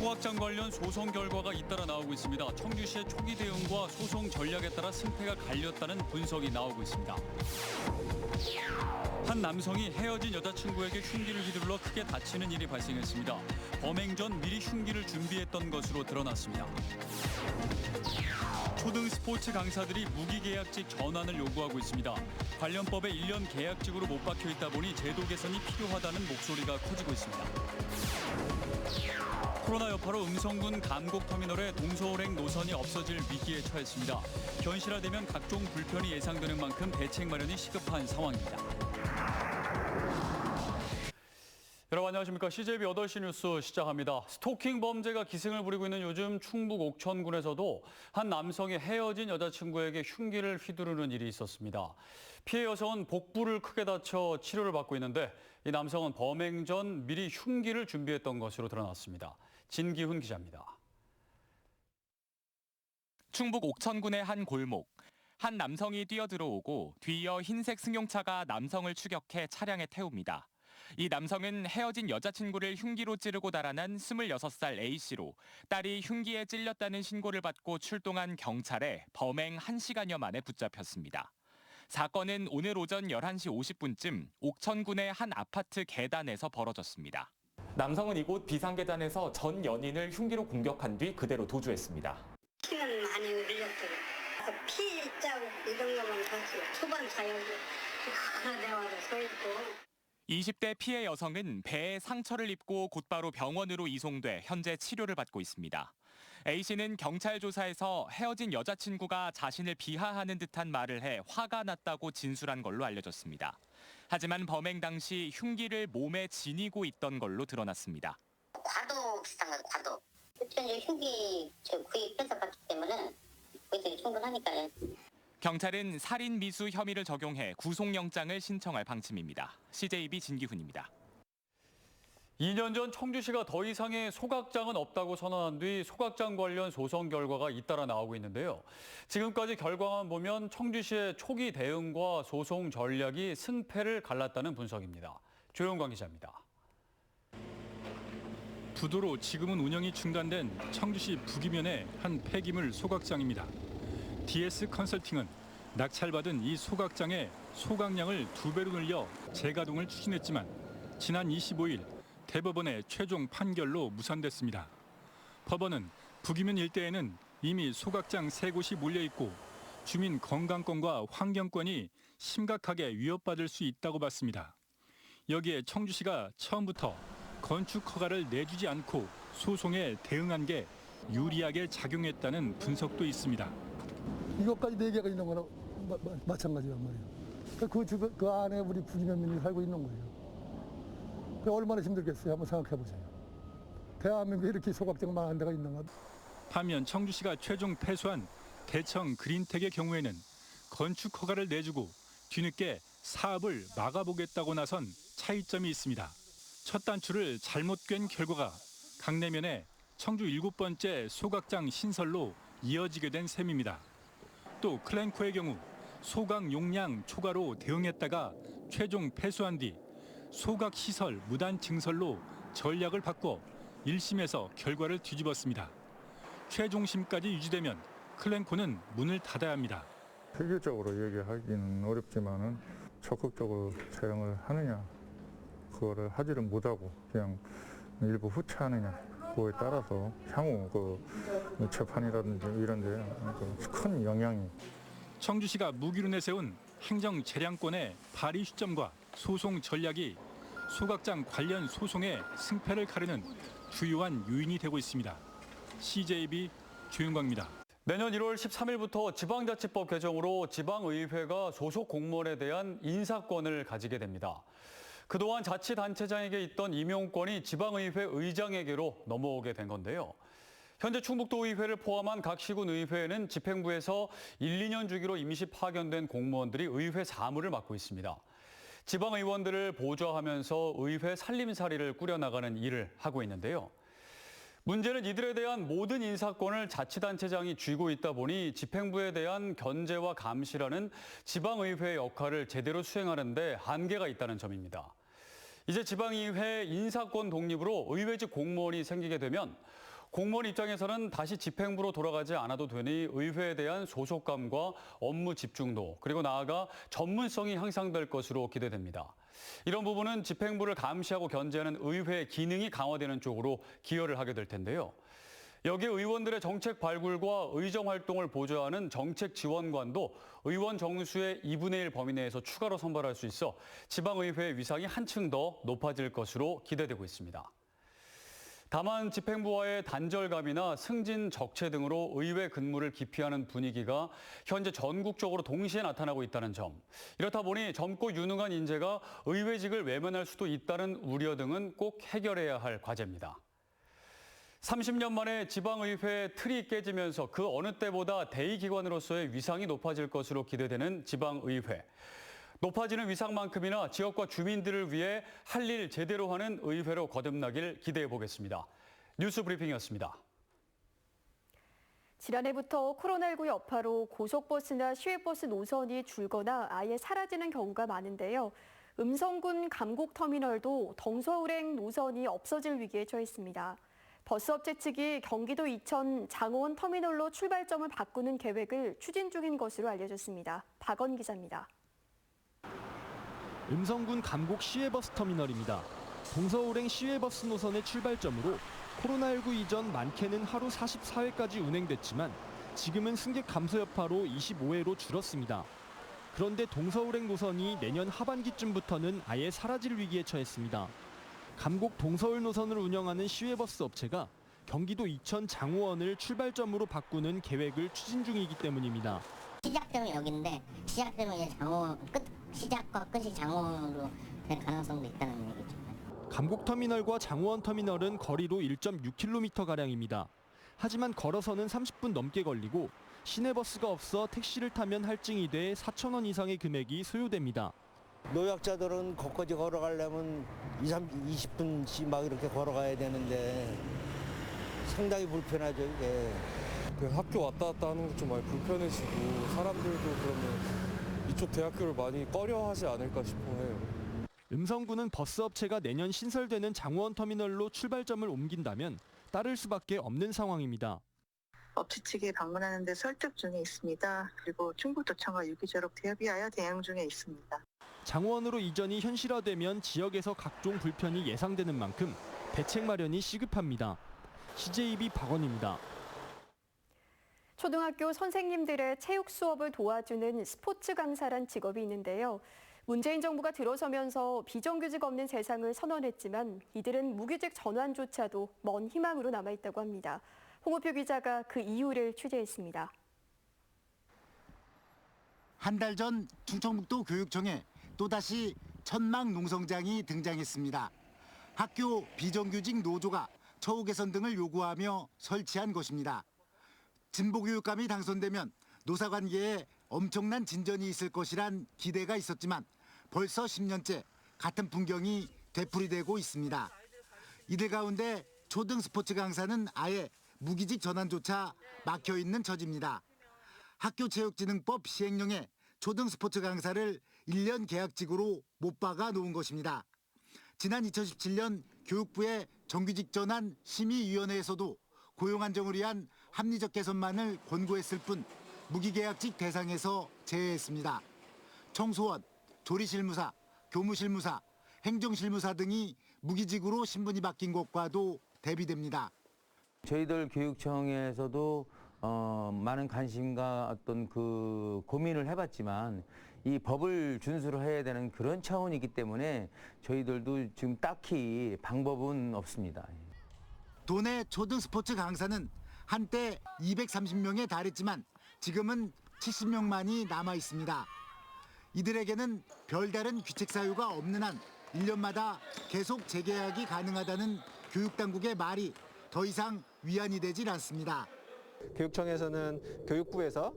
소각장 관련 소송 결과가 잇따라 나오고 있습니다. 청주시의 초기 대응과 소송 전략에 따라 승패가 갈렸다는 분석이 나오고 있습니다. 한 남성이 헤어진 여자친구에게 흉기를 휘둘러 크게 다치는 일이 발생했습니다. 범행 전 미리 흉기를 준비했던 것으로 드러났습니다. 초등 스포츠 강사들이 무기계약직 전환을 요구하고 있습니다. 관련 법에 1년 계약직으로 못 박혀 있다 보니 제도 개선이 필요하다는 목소리가 커지고 있습니다. 코로나 여파로 음성군 감곡터미널의 동서울행 노선이 없어질 위기에 처했습니다. 현실화되면 각종 불편이 예상되는 만큼 대책 마련이 시급한 상황입니다. 여러분 안녕하십니까. CJB 8시 뉴스 시작합니다. 스토킹 범죄가 기승을 부리고 있는 요즘 충북 옥천군에서도 한 남성이 헤어진 여자친구에게 흉기를 휘두르는 일이 있었습니다. 피해 여성은 복부를 크게 다쳐 치료를 받고 있는데 이 남성은 범행 전 미리 흉기를 준비했던 것으로 드러났습니다. 진기훈 기자입니다. 충북 옥천군의 한 골목. 한 남성이 뛰어들어오고 뒤이어 흰색 승용차가 남성을 추격해 차량에 태웁니다. 이 남성은 헤어진 여자친구를 흉기로 찌르고 달아난 26살 A씨로 딸이 흉기에 찔렸다는 신고를 받고 출동한 경찰에 범행 1시간여 만에 붙잡혔습니다. 사건은 오늘 오전 11시 50분쯤 옥천군의 한 아파트 계단에서 벌어졌습니다. 남성은 이곳 비상계단에서 전 연인을 흉기로 공격한 뒤 그대로 도주했습니다. 피는 많이 흘렸어요. 피 자국 이런 거만 사실 초반 사용도 하나 내와서 서 있고. 20대 피해 여성은 배에 상처를 입고 곧바로 병원으로 이송돼 현재 치료를 받고 있습니다. A씨는 경찰 조사에서 헤어진 여자친구가 자신을 비하하는 듯한 말을 해 화가 났다고 진술한 걸로 알려졌습니다. 하지만 범행 당시 흉기를 몸에 지니고 있던 걸로 드러났습니다. 과도 비슷한 거예요, 과도. 실제 흉기 구입해서 봤기 때문에 거기서 충분하니까요. 경찰은 살인 미수 혐의를 적용해 구속영장을 신청할 방침입니다. CJB 진기훈입니다. 2년 전 청주시가 더 이상의 소각장은 없다고 선언한 뒤 소각장 관련 소송 결과가 잇따라 나오고 있는데요. 지금까지 결과만 보면 청주시의 초기 대응과 소송 전략이 승패를 갈랐다는 분석입니다. 조영광 기자입니다. 부도로 지금은 운영이 중단된 청주시 북이면의 한 폐기물 소각장입니다. DS 컨설팅은 낙찰받은 이 소각장의 소각량을 2배로 늘려 재가동을 추진했지만 지난 25일 대법원의 최종 판결로 무산됐습니다. 법원은 북이면 일대에는 이미 소각장 3곳이 몰려있고 주민 건강권과 환경권이 심각하게 위협받을 수 있다고 봤습니다. 여기에 청주시가 처음부터 건축 허가를 내주지 않고 소송에 대응한 게 유리하게 작용했다는 분석도 있습니다. 이것까지 4개가 있는 거나 마찬가지란 말이에요. 그 주변, 그 안에 우리 부지면민이 살고 있는 거예요. 얼마나 힘들겠어요. 한번 생각해 보세요. 대한민국에 이렇게 소각장 많은 데가 있는가. 반면 청주시가 최종 패소한 대청 그린텍의 경우에는 건축 허가를 내주고 뒤늦게 사업을 막아보겠다고 나선 차이점이 있습니다. 첫 단추를 잘못 꿰는 결과가 강내면에 청주 7번째 소각장 신설로 이어지게 된 셈입니다. 또 클랭코의 경우 소각 용량 초과로 대응했다가 최종 패소한 뒤 소각 시설 무단 증설로 전략을 바꿔 1심에서 결과를 뒤집었습니다. 최종심까지 유지되면 클랭코는 문을 닫아야 합니다. 실질적으로 얘기하기는 어렵지만은 적극적으로 사용을 하느냐, 그거를 하지를 못하고 그냥 일부 후퇴하느냐, 그거에 따라서 향후 그 재판이라든지 이런 데 큰 영향이. 청주시가 무기로 내세운 행정 재량권의 발의 시점과 소송 전략이 소각장 관련 소송의 승패를 가르는 주요한 요인이 되고 있습니다. CJB 조윤광입니다. 내년 1월 13일부터 지방자치법 개정으로 지방의회가 소속 공무원에 대한 인사권을 가지게 됩니다. 그동안 자치단체장에게 있던 임용권이 지방의회 의장에게로 넘어오게 된 건데요. 현재 충북도의회를 포함한 각 시군 의회에는 집행부에서 1, 2년 주기로 임시 파견된 공무원들이 의회 사무를 맡고 있습니다. 지방의원들을 보좌하면서 의회 살림살이를 꾸려나가는 일을 하고 있는데요. 문제는 이들에 대한 모든 인사권을 자치단체장이 쥐고 있다 보니 집행부에 대한 견제와 감시라는 지방의회의 역할을 제대로 수행하는 데 한계가 있다는 점입니다. 이제 지방의회 인사권 독립으로 의회직 공무원이 생기게 되면 공무원 입장에서는 다시 집행부로 돌아가지 않아도 되니 의회에 대한 소속감과 업무 집중도, 그리고 나아가 전문성이 향상될 것으로 기대됩니다. 이런 부분은 집행부를 감시하고 견제하는 의회의 기능이 강화되는 쪽으로 기여를 하게 될 텐데요. 여기에 의원들의 정책 발굴과 의정 활동을 보좌하는 정책 지원관도 의원 정수의 2분의 1 범위 내에서 추가로 선발할 수 있어 지방의회의 위상이 한층 더 높아질 것으로 기대되고 있습니다. 다만 집행부와의 단절감이나 승진 적체 등으로 의회 근무를 기피하는 분위기가 현재 전국적으로 동시에 나타나고 있다는 점. 이렇다 보니 젊고 유능한 인재가 의회직을 외면할 수도 있다는 우려 등은 꼭 해결해야 할 과제입니다. 30년 만에 지방의회 틀이 깨지면서 그 어느 때보다 대의기관으로서의 위상이 높아질 것으로 기대되는 지방의회. 높아지는 위상만큼이나 지역과 주민들을 위해 할 일 제대로 하는 의회로 거듭나길 기대해 보겠습니다. 뉴스 브리핑이었습니다. 지난해부터 코로나19 여파로 고속버스나 시외버스 노선이 줄거나 아예 사라지는 경우가 많은데요. 음성군 감곡터미널도 동서울행 노선이 없어질 위기에 처했습니다. 버스업체 측이 경기도 이천 장호원 터미널로 출발점을 바꾸는 계획을 추진 중인 것으로 알려졌습니다. 박원 기자입니다. 음성군 감곡 시외버스 터미널입니다. 동서울행 시외버스 노선의 출발점으로 코로나19 이전 많게는 하루 44회까지 운행됐지만 지금은 승객 감소 여파로 25회로 줄었습니다. 그런데 동서울행 노선이 내년 하반기쯤부터는 아예 사라질 위기에 처했습니다. 감곡 동서울 노선을 운영하는 시외버스 업체가 경기도 이천 장호원을 출발점으로 바꾸는 계획을 추진 중이기 때문입니다. 시작점이 여기인데 시작점이 장호원 시작과 끝이 장호원으로 될 가능성도 있다는 얘기죠. 감곡터미널과 장호원 터미널은 거리로 1.6km가량입니다. 하지만 걸어서는 30분 넘게 걸리고 시내버스가 없어 택시를 타면 할증이 돼 4,000원 이상의 금액이 소요됩니다. 노약자들은 거기까지 걸어가려면 20분씩 막 이렇게 걸어가야 되는데 상당히 불편하죠, 이게. 그 학교 왔다 갔다 하는 게 좀 많이 불편해지고 사람들도 그러면 이쪽 대학교를 많이 꺼려하지 않을까 싶어요. 음성군은 버스업체가 내년 신설되는 장호원 터미널로 출발점을 옮긴다면 따를 수밖에 없는 상황입니다. 업체 측에 방문하는 데 설득 중에 있습니다. 그리고 충북도청과 유기적으로 협의하여 대응 중에 있습니다. 장호원으로 이전이 현실화되면 지역에서 각종 불편이 예상되는 만큼 대책 마련이 시급합니다. CJB 박원입니다. 초등학교 선생님들의 체육 수업을 도와주는 스포츠 강사란 직업이 있는데요. 문재인 정부가 들어서면서 비정규직 없는 세상을 선언했지만 이들은 무규직 전환조차도 먼 희망으로 남아있다고 합니다. 홍우표 기자가 그 이유를 취재했습니다. 한 달 전 충청북도 교육청에 또다시 천막 농성장이 등장했습니다. 학교 비정규직 노조가 처우 개선 등을 요구하며 설치한 것입니다. 진보교육감이 당선되면 노사관계에 엄청난 진전이 있을 것이란 기대가 있었지만 벌써 10년째 같은 풍경이 되풀이되고 있습니다. 이들 가운데 초등 스포츠 강사는 아예 무기직 전환조차 막혀있는 처지입니다. 학교체육진흥법 시행령에 초등 스포츠 강사를 1년 계약직으로 못 박아 놓은 것입니다. 지난 2017년 교육부의 정규직 전환 심의위원회에서도 고용 안정을 위한 합리적 개선만을 권고했을 뿐 무기계약직 대상에서 제외했습니다. 청소원, 조리실무사, 교무실무사, 행정실무사 등이 무기직으로 신분이 바뀐 것과도 대비됩니다. 저희들 교육청에서도 많은 관심과 어떤 그 고민을 해봤지만 이 법을 준수를 해야 되는 그런 차원이기 때문에 저희들도 지금 딱히 방법은 없습니다. 도내 초등 스포츠 강사는 한때 230명에 달했지만 지금은 70명만이 남아 있습니다. 이들에게는 별다른 귀책 사유가 없는 한 1년마다 계속 재계약이 가능하다는 교육당국의 말이 더 이상 위안이 되질 않습니다. 교육청에서는 교육부에서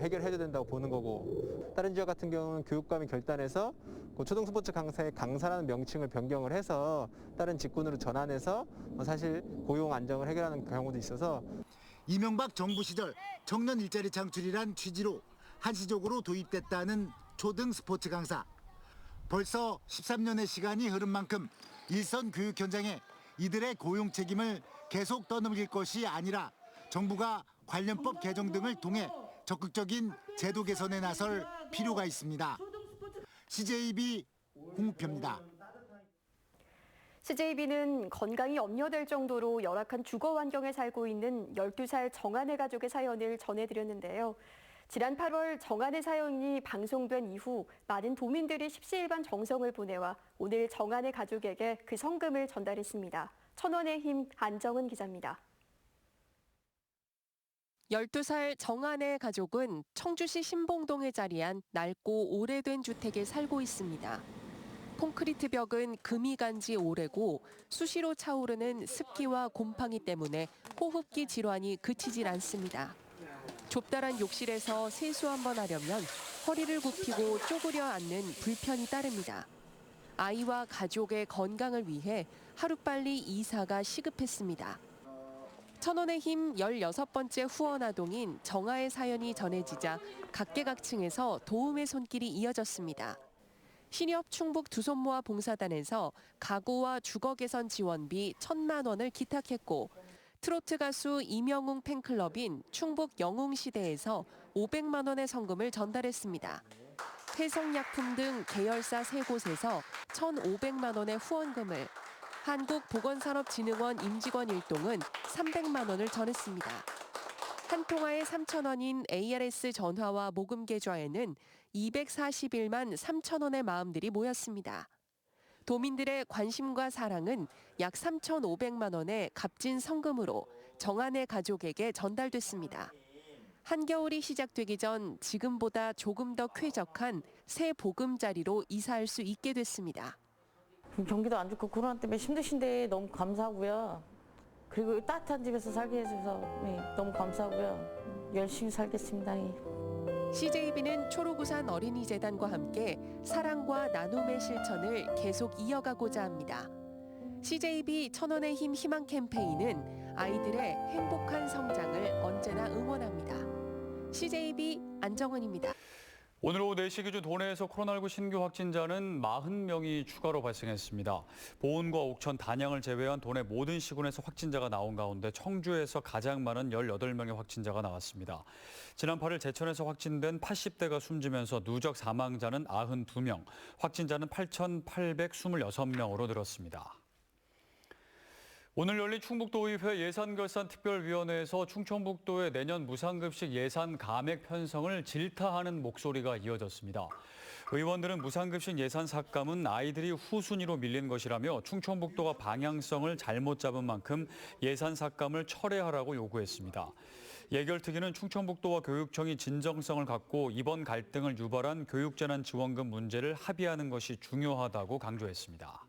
해결해야 된다고 보는 거고 다른 지역 같은 경우는 교육감이 결단해서 초등스포츠 강사의 강사라는 명칭을 변경을 해서 다른 직군으로 전환해서 사실 고용 안정을 해결하는 경우도 있어서 이명박 정부 시절 청년 일자리 창출이란 취지로 한시적으로 도입됐다는 초등 스포츠 강사. 벌써 13년의 시간이 흐른 만큼 일선 교육 현장에 이들의 고용 책임을 계속 떠넘길 것이 아니라 정부가 관련법 개정 등을 통해 적극적인 제도 개선에 나설 필요가 있습니다. CJB 홍우표입니다. CJB는 건강이 염려될 정도로 열악한 주거 환경에 살고 있는 12살 정한의 가족의 사연을 전해드렸는데요. 지난 8월 정한의 사연이 방송된 이후 많은 도민들이 십시일반 정성을 보내와 오늘 정한의 가족에게 그 성금을 전달했습니다. 천원의 힘 안정은 기자입니다. 12살 정한의 가족은 청주시 신봉동에 자리한 낡고 오래된 주택에 살고 있습니다. 콘크리트 벽은 금이 간 지 오래고 수시로 차오르는 습기와 곰팡이 때문에 호흡기 질환이 그치질 않습니다. 좁다란 욕실에서 세수 한번 하려면 허리를 굽히고 쪼그려 앉는 불편이 따릅니다. 아이와 가족의 건강을 위해 하루빨리 이사가 시급했습니다. 천원의 힘 16번째 후원 아동인 정아의 사연이 전해지자 각계각층에서 도움의 손길이 이어졌습니다. 신협 충북 두손모아 봉사단에서 가구와 주거 개선 지원비 1,000만 원을 기탁했고 트로트 가수 이명웅 팬클럽인 충북 영웅시대에서 500만 원의 성금을 전달했습니다. 해성약품 등 계열사 3곳에서 1,500만 원의 후원금을, 한국보건산업진흥원 임직원 1동은 300만 원을 전했습니다. 한 통화에 3,000원인 ARS 전화와 모금 계좌에는 241만 3천 원의 마음들이 모였습니다. 도민들의 관심과 사랑은 약 3,500만 원의 값진 성금으로 정한의 가족에게 전달됐습니다. 한겨울이 시작되기 전 지금보다 조금 더 쾌적한 새 보금자리로 이사할 수 있게 됐습니다. 경기도 안 좋고 코로나 때문에 힘드신데 너무 감사하고요. 그리고 따뜻한 집에서 살게 해줘서 너무 감사하고요. 열심히 살겠습니다. CJB는 초록우산 어린이재단과 함께 사랑과 나눔의 실천을 계속 이어가고자 합니다. CJB 천원의 힘 희망 캠페인은 아이들의 행복한 성장을 언제나 응원합니다. CJB 안정은입니다. 오늘 오후 4시 기준 도내에서 코로나19 신규 확진자는 40명이 추가로 발생했습니다. 보은과 옥천, 단양을 제외한 도내 모든 시군에서 확진자가 나온 가운데 청주에서 가장 많은 18명의 확진자가 나왔습니다. 지난 8일 제천에서 확진된 80대가 숨지면서 누적 사망자는 92명, 확진자는 8,826명으로 늘었습니다. 오늘 열린 충북도의회 예산결산특별위원회에서 충청북도의 내년 무상급식 예산 감액 편성을 질타하는 목소리가 이어졌습니다. 의원들은 무상급식 예산 삭감은 아이들이 후순위로 밀린 것이라며 충청북도가 방향성을 잘못 잡은 만큼 예산 삭감을 철회하라고 요구했습니다. 예결특위는 충청북도와 교육청이 진정성을 갖고 이번 갈등을 유발한 교육재난지원금 문제를 합의하는 것이 중요하다고 강조했습니다.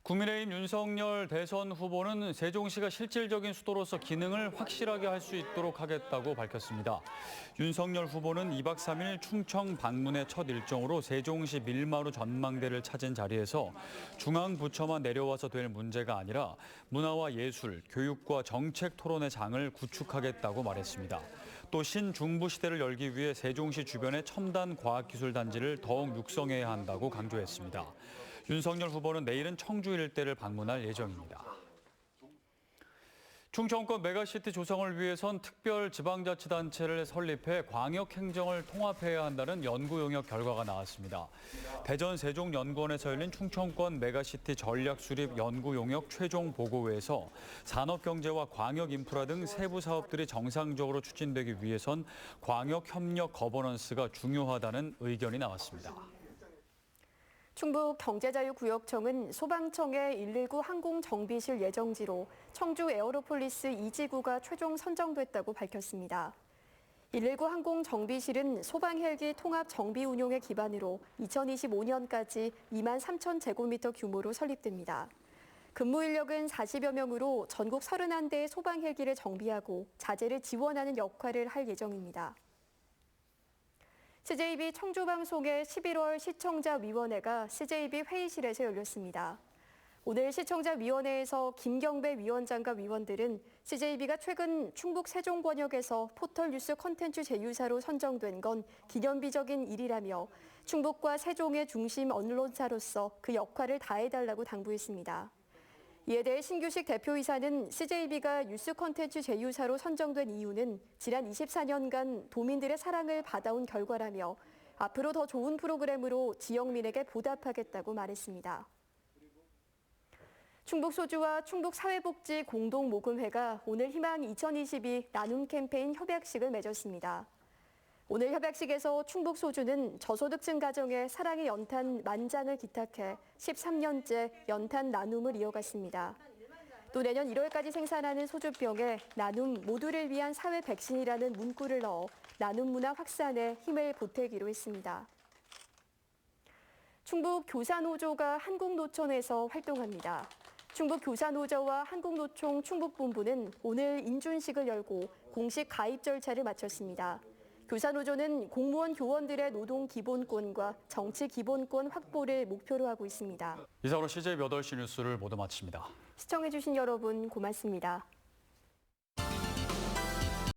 국민의힘 윤석열 대선 후보는 세종시가 실질적인 수도로서 기능을 확실하게 할 수 있도록 하겠다고 밝혔습니다. 윤석열 후보는 2박 3일 충청 방문의 첫 일정으로 세종시 밀마루 전망대를 찾은 자리에서 중앙부처만 내려와서 될 문제가 아니라 문화와 예술, 교육과 정책 토론의 장을 구축하겠다고 말했습니다. 또 신중부 시대를 열기 위해 세종시 주변의 첨단 과학기술단지를 더욱 육성해야 한다고 강조했습니다. 윤석열 후보는 내일은 청주 일대를 방문할 예정입니다. 충청권 메가시티 조성을 위해선 특별 지방자치단체를 설립해 광역행정을 통합해야 한다는 연구용역 결과가 나왔습니다. 대전 세종연구원에서 열린 충청권 메가시티 전략수립 연구용역 최종 보고회에서 산업경제와 광역인프라 등 세부 사업들이 정상적으로 추진되기 위해선 광역협력 거버넌스가 중요하다는 의견이 나왔습니다. 충북경제자유구역청은 소방청의 119 항공정비실 예정지로 청주 에어로폴리스 2지구가 최종 선정됐다고 밝혔습니다. 119 항공정비실은 소방헬기 통합 정비 운용의 기반으로 2025년까지 2만 3천 제곱미터 규모로 설립됩니다. 근무 인력은 40여 명으로 전국 31대의 소방헬기를 정비하고 자재를 지원하는 역할을 할 예정입니다. CJB 청주방송의 11월 시청자위원회가 CJB 회의실에서 열렸습니다. 오늘 시청자위원회에서 김경배 위원장과 위원들은 CJB가 최근 충북 세종권역에서 포털 뉴스 콘텐츠 제휴사로 선정된 건 기념비적인 일이라며 충북과 세종의 중심 언론사로서 그 역할을 다해달라고 당부했습니다. 이에 대해 신규식 대표이사는 CJB가 뉴스 콘텐츠 제휴사로 선정된 이유는 지난 24년간 도민들의 사랑을 받아온 결과라며 앞으로 더 좋은 프로그램으로 지역민에게 보답하겠다고 말했습니다. 충북소주와 충북사회복지 공동모금회가 오늘 희망 2022 나눔 캠페인 협약식을 맺었습니다. 오늘 협약식에서 충북소주는 저소득층 가정에 사랑의 연탄 10,000장을 기탁해 13년째 연탄 나눔을 이어갔습니다. 또 내년 1월까지 생산하는 소주병에 나눔 모두를 위한 사회 백신이라는 문구를 넣어 나눔 문화 확산에 힘을 보태기로 했습니다. 충북교사노조가 한국노총에서 활동합니다. 충북교사노조와 한국노총 충북본부는 오늘 인준식을 열고 공식 가입 절차를 마쳤습니다. 교사노조는 공무원 교원들의 노동 기본권과 정치 기본권 확보를 목표로 하고 있습니다. 이상으로 CJ 8시 뉴스를 모두 마칩니다. 시청해주신 여러분 고맙습니다.